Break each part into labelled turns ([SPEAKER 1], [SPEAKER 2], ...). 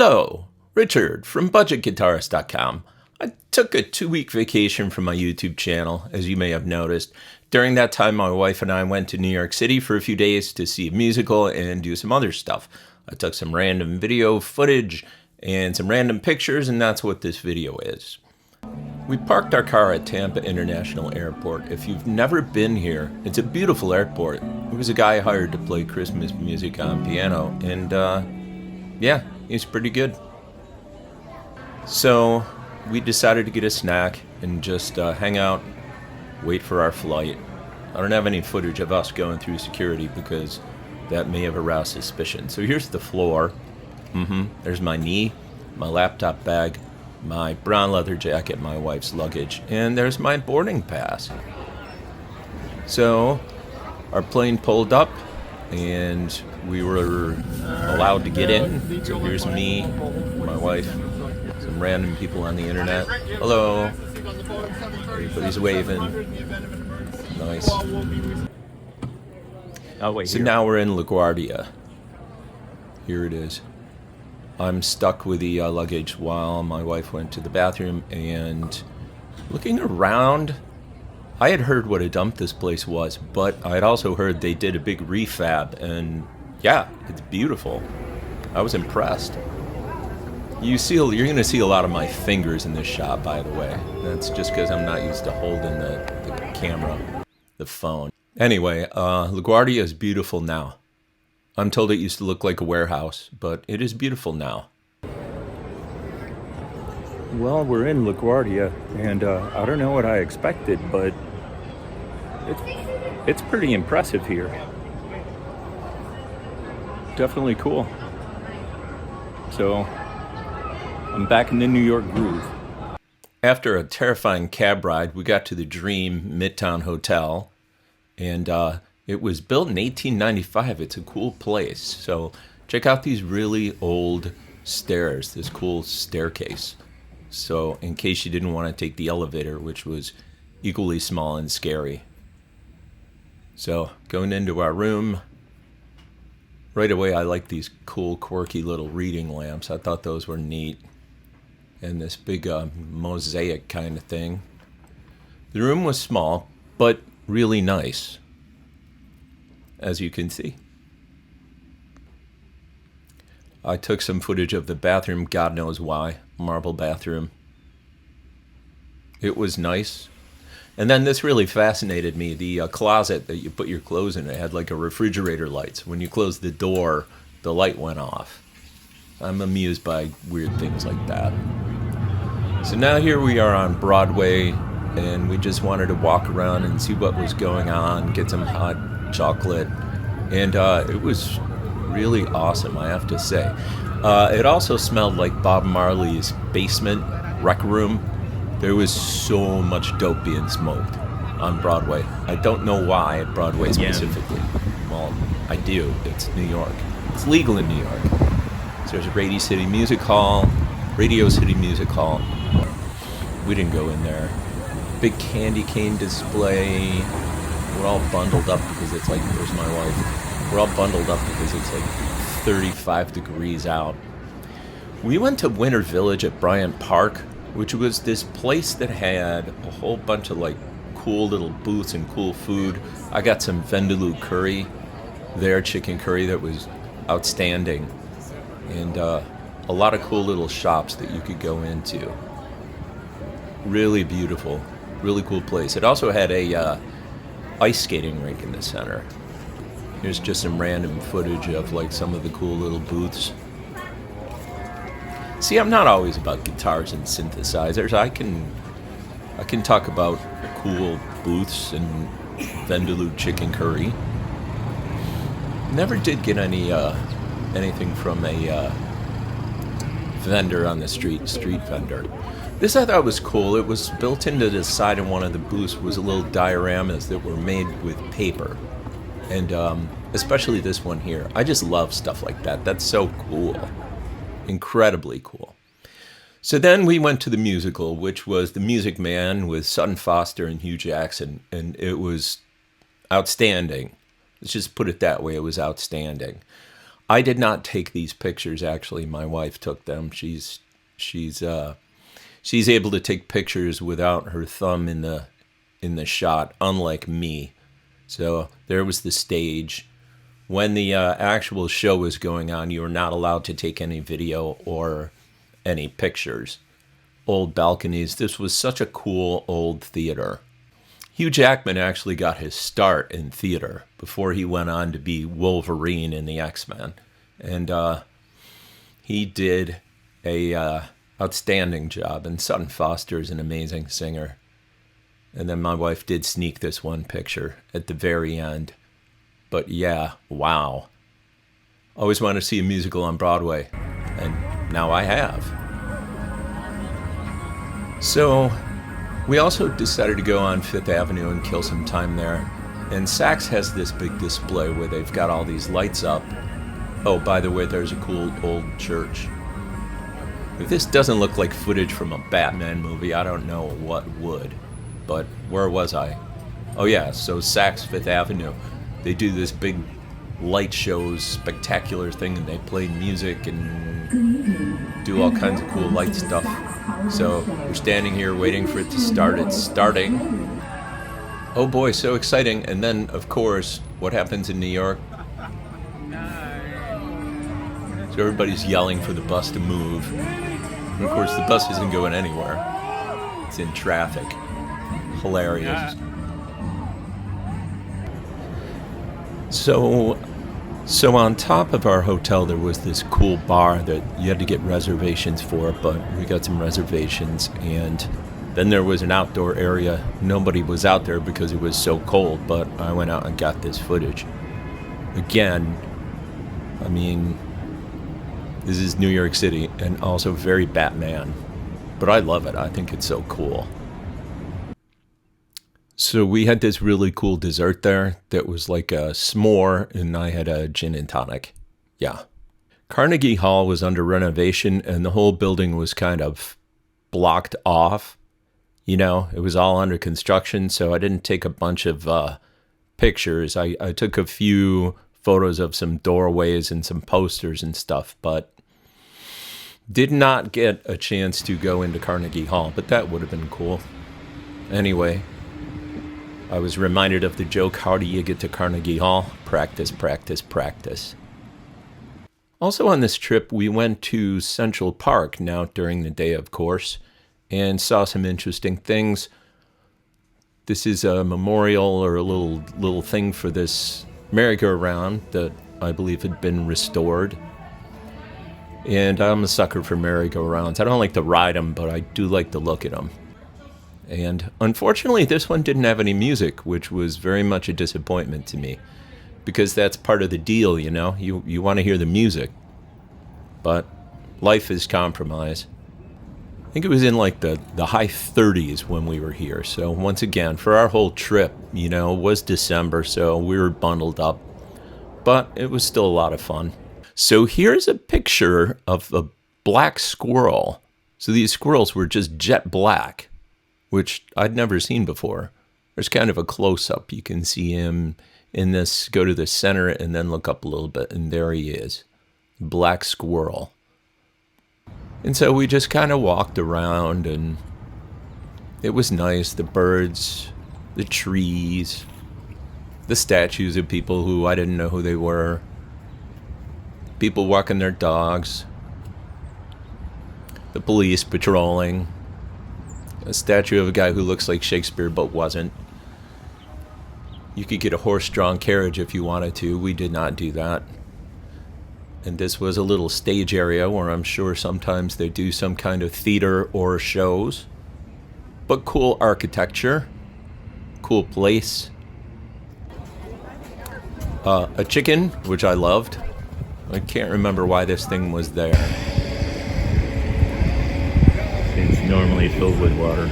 [SPEAKER 1] Hello, Richard from budgetguitarist.com. I took a 2-week vacation from my YouTube channel, as you may have noticed. During that time, my wife and I went to New York City for a few days to see a musical and do some other stuff. I took some random video footage and some random pictures, and that's what this video is. We parked our car at Tampa International Airport. If you've never been here, it's a beautiful airport. There was a guy hired to play Christmas music on piano, and yeah, he's pretty good. So we decided to get a snack and just hang out, wait for our flight. I don't have any footage of us going through security because that may have aroused suspicion. So here's the floor. There's my knee, my laptop bag, my brown leather jacket, my wife's luggage, and there's my boarding pass. So our plane pulled up and we were allowed to get in. So here's me, my wife, some random people on the internet. Hello. Everybody's waving. Nice.
[SPEAKER 2] Oh, wait,
[SPEAKER 1] so
[SPEAKER 2] here.
[SPEAKER 1] Now we're in LaGuardia. Here it is. I'm stuck with the luggage while my wife went to the bathroom, and looking around, I had heard what a dump this place was, but I had also heard they did a big refab, and yeah, it's beautiful. I was impressed. You're going to see a lot of my fingers in this shot, by the way. That's just because I'm not used to holding the camera, the phone. Anyway, LaGuardia is beautiful now. I'm told it used to look like a warehouse, but it is beautiful now.
[SPEAKER 2] Well, we're in LaGuardia, and I don't know what I expected, but it's pretty impressive here. Definitely cool. So, I'm back in the New York groove.
[SPEAKER 1] After a terrifying cab ride, we got to the Dream Midtown Hotel, and it was built in 1895. It's a cool place. So check out these really old stairs, this cool staircase. So in case you didn't want to take the elevator, which was equally small and scary. So going into our room, right away I like these cool, quirky little reading lamps. I thought those were neat. And this big mosaic kind of thing. The room was small, but really nice, as you can see. I took some footage of the bathroom, God knows why, marble bathroom. It was nice. And then this really fascinated me, the closet that you put your clothes in. It had like a refrigerator light. So when you closed the door, the light went off. I'm amused by weird things like that. So now here we are on Broadway, and we just wanted to walk around and see what was going on, get some hot chocolate, and it was really awesome, I have to say. It also smelled like Bob Marley's basement rec room. There was so much dope being smoked on Broadway. I don't know why at Broadway specifically. Well, I do. It's New York. It's legal in New York. So there's Radio City Music Hall. We didn't go in there. Big candy cane display. We're all bundled up because it's like, where's my wife? We're all bundled up because it's like 35 degrees out. We went to Winter Village at Bryant Park, which was this place that had a whole bunch of like cool little booths and cool food. I got some vindaloo curry there, chicken curry that was outstanding. And a lot of cool little shops that you could go into. Really beautiful, really cool place. It also had a ice skating rink in the center. Here's just some random footage of like some of the cool little booths. See, I'm not always about guitars and synthesizers. I can talk about cool booths and vindaloo chicken curry. Never did get anything from a vendor on the street vendor. This I thought was cool. It was built into the side of one of the booths was a little dioramas that were made with paper. And especially this one here. I just love stuff like that. That's so cool. Incredibly cool. So then we went to the musical, which was The Music Man with Sutton Foster and Hugh Jackson. And it was outstanding. Let's just put it that way. It was outstanding. I did not take these pictures. Actually, my wife took them. She's able to take pictures without her thumb in the shot, unlike me. So there was the stage. When the actual show was going on, you were not allowed to take any video or any pictures. Old balconies. This was such a cool old theater. Hugh Jackman actually got his start in theater before he went on to be Wolverine in the X-Men. And he did a outstanding job, and Sutton Foster is an amazing singer. And then my wife did sneak this one picture at the very end. But yeah, wow. Always wanted to see a musical on Broadway, and now I have. So we also decided to go on Fifth Avenue and kill some time there. And Saks has this big display where they've got all these lights up. Oh, by the way, there's a cool old church. If this doesn't look like footage from a Batman movie, I don't know what would. But where was I? Oh yeah, so Saks Fifth Avenue. They do this big light shows, spectacular thing, and they play music and do all kinds of cool light stuff. So we're standing here waiting for it to start. It's starting. Oh boy, so exciting. And then, of course, what happens in New York? So everybody's yelling for the bus to move. And of course, the bus isn't going anywhere. It's in traffic. Hilarious. So on top of our hotel, there was this cool bar that you had to get reservations for, but we got some reservations. And then there was an outdoor area. Nobody was out there because it was so cold, but I went out and got this footage. Again, I mean, this is New York City and also very Batman. But I love it. I think it's so cool. So we had this really cool dessert there that was like a s'more, and I had a gin and tonic. Yeah. Carnegie Hall was under renovation, and the whole building was kind of blocked off. You know, it was all under construction, so I didn't take a bunch of pictures. I took a few photos of some doorways and some posters and stuff, but did not get a chance to go into Carnegie Hall, but that would have been cool. Anyway, I was reminded of the joke, how do you get to Carnegie Hall? Practice, practice, practice. Also on this trip, we went to Central Park, now during the day, of course, and saw some interesting things. This is a memorial or a little thing for this merry-go-round that I believe had been restored. And I'm a sucker for merry-go-rounds. I don't like to ride them, but I do like to look at them. And unfortunately, this one didn't have any music, which was very much a disappointment to me, because that's part of the deal, you know? You want to hear the music. But life is compromise. I think it was in like the high 30s when we were here. So once again, for our whole trip, you know, it was December, so we were bundled up. But it was still a lot of fun. So here's a picture of a black squirrel. So these squirrels were just jet black, which I'd never seen before. There's kind of a close-up. You can see him in this, go to the center and then look up a little bit, and there he is. Black squirrel. And so we just kind of walked around, and it was nice. The birds, the trees, the statues of people who I didn't know who they were, people walking their dogs, the police patrolling, a statue of a guy who looks like Shakespeare but wasn't. You could get a horse-drawn carriage if you wanted to. We did not do that. And this was a little stage area where I'm sure sometimes they do some kind of theater or shows. But cool architecture. Cool place. A chicken, which I loved. I can't remember why this thing was there.
[SPEAKER 2] It's normally filled with water,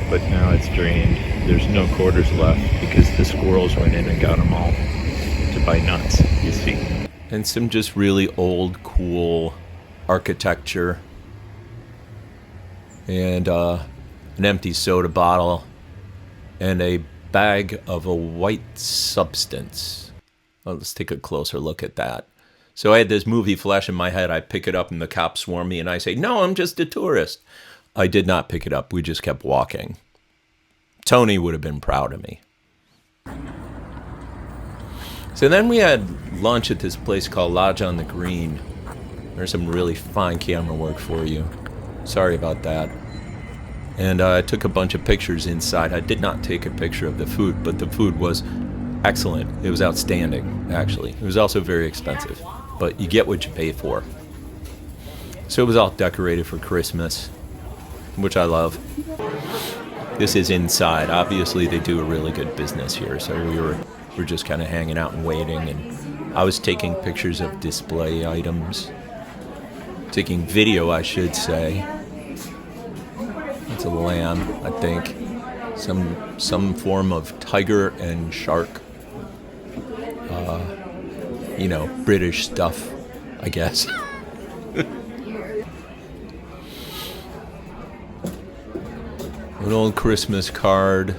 [SPEAKER 2] but now it's drained. There's no quarters left because the squirrels went in and got them all to buy nuts, you see.
[SPEAKER 1] And some just really old, cool architecture. And an empty soda bottle. And a bag of a white substance. Well, let's take a closer look at that. So I had this movie flash in my head. I pick it up and the cops swarm me and I say, no, I'm just a tourist. I did not pick it up. We just kept walking. Tony would have been proud of me. So then we had lunch at this place called Lodge on the Green. There's some really fine camera work for you. Sorry about that. And I took a bunch of pictures inside. I did not take a picture of the food, but the food was excellent. It was outstanding, actually. It was also very expensive, but you get what you pay for. So it was all decorated for Christmas, which I love. This is inside. Obviously, they do a really good business here, so we're just kind of hanging out and waiting, and I was taking pictures of display items. Taking video, I should say. It's a lamb, I think. Some form of tiger and shark. British stuff, I guess. An old Christmas card.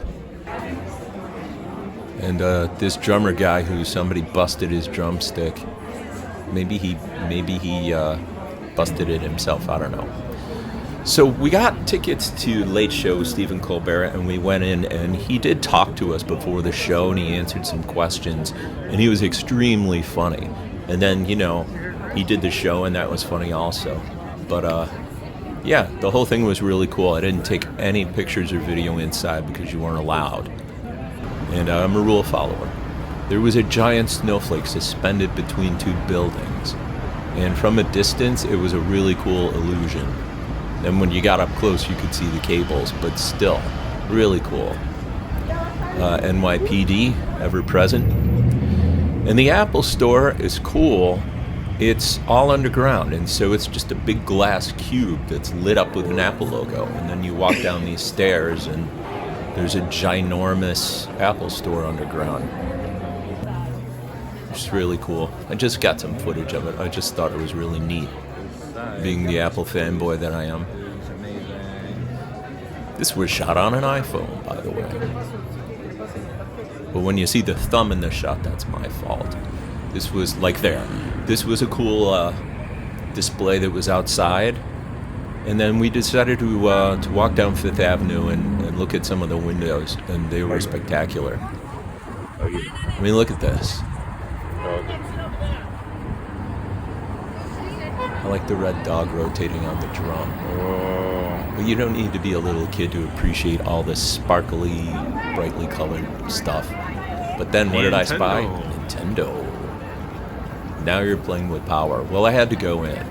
[SPEAKER 1] And this drummer guy who somebody busted his drumstick. Maybe he busted it himself, I don't know. So we got tickets to Late Show with Stephen Colbert, and we went in, and he did talk to us before the show, and he answered some questions, and he was extremely funny. And then, he did the show, and that was funny also. But, yeah, the whole thing was really cool. I didn't take any pictures or video inside because you weren't allowed. And I'm a rule follower. There was a giant snowflake suspended between two buildings. And from a distance, it was a really cool illusion. And when you got up close, you could see the cables, but still, really cool. NYPD, ever present. And the Apple Store is cool. It's all underground, and so it's just a big glass cube that's lit up with an Apple logo. And then you walk down these stairs, and there's a ginormous Apple Store underground. It's really cool. I just got some footage of it. I just thought it was really neat, being the Apple fanboy that I am. This was shot on an iPhone, by the way. But when you see the thumb in the shot, that's my fault. This was like there. This was a cool display that was outside. And then we decided to walk down Fifth Avenue and look at some of the windows, and they were spectacular. I mean, look at this. I like the red dog rotating on the drum. But you don't need to be a little kid to appreciate all this sparkly, brightly colored stuff. But then what did I spy? Nintendo. Now you're playing with power. Well, I had to go in.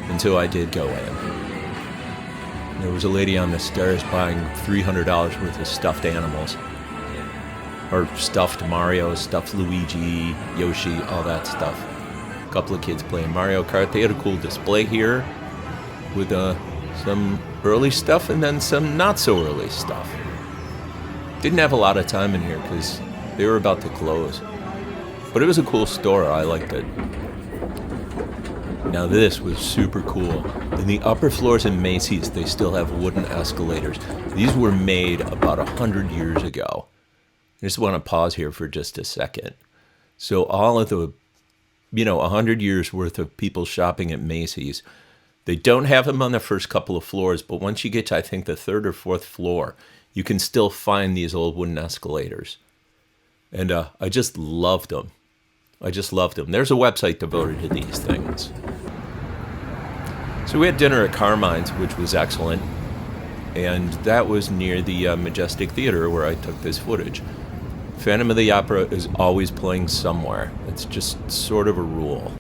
[SPEAKER 1] And so I did go in. There was a lady on the stairs buying $300 worth of stuffed animals. Or stuffed Mario, stuffed Luigi, Yoshi, all that stuff. A couple of kids playing Mario Kart. They had a cool display here with some early stuff and then some not so early stuff. Didn't have a lot of time in here because they were about to close. But it was a cool store. I liked it. Now this was super cool. In the upper floors in Macy's, they still have wooden escalators. These were made about 100 years ago. I just want to pause here for just a second. So all of the, 100 years worth of people shopping at Macy's, they don't have them on the first couple of floors, but once you get to, I think, the third or fourth floor, you can still find these old wooden escalators. And I just loved them. There's a website devoted to these things. So we had dinner at Carmine's, which was excellent. And that was near the Majestic Theater where I took this footage. Phantom of the Opera is always playing somewhere. It's just sort of a rule.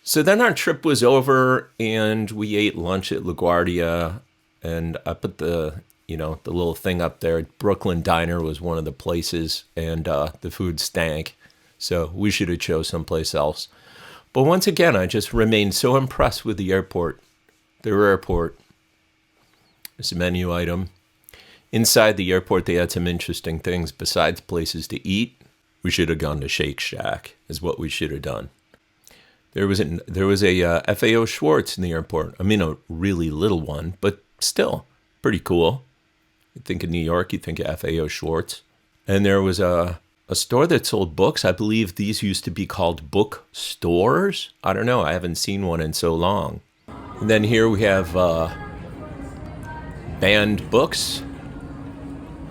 [SPEAKER 1] So then our trip was over and we ate lunch at LaGuardia, and I put the little thing up there. Brooklyn Diner was one of the places, and the food stank. So we should have chose someplace else. But once again, I just remained so impressed with the airport. Their airport. It's a menu item. Inside the airport, they had some interesting things besides places to eat. We should have gone to Shake Shack, is what we should have done. There was a FAO Schwartz in the airport. I mean, a really little one, but still pretty cool. You think of New York, you think of FAO Schwartz. And there was a a store that sold books. I believe these used to be called bookstores. I don't know. I haven't seen one in so long. And then here we have banned books.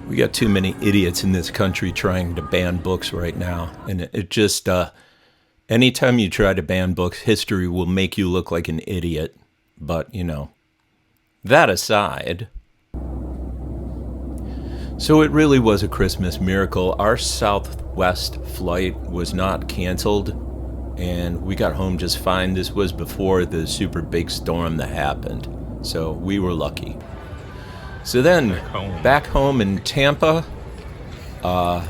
[SPEAKER 1] We got too many idiots in this country trying to ban books right now. And it just, anytime you try to ban books, history will make you look like an idiot. But, you know, that aside. So it really was a Christmas miracle. Our Southwest flight was not canceled, and we got home just fine. This was before the super big storm that happened, so we were lucky. So then, back home in Tampa, the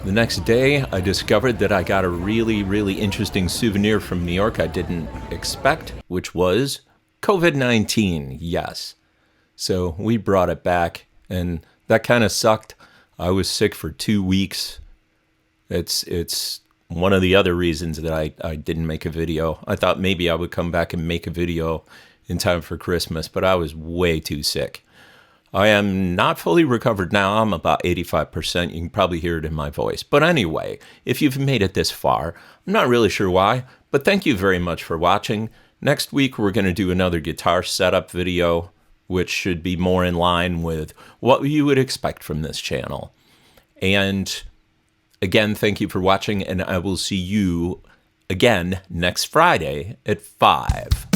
[SPEAKER 1] next day I discovered that I got a really, really interesting souvenir from New York I didn't expect, which was COVID-19, yes. So we brought it back, and that kind of sucked. I was sick for 2 weeks. It's one of the other reasons that I didn't make a video. I thought maybe I would come back and make a video in time for Christmas, but I was way too sick. I am not fully recovered now. I'm about 85%. You can probably hear it in my voice. But anyway, if you've made it this far, I'm not really sure why, but thank you very much for watching. Next week, we're going to do another guitar setup video, which should be more in line with what you would expect from this channel. And again, thank you for watching, and I will see you again next Friday at 5.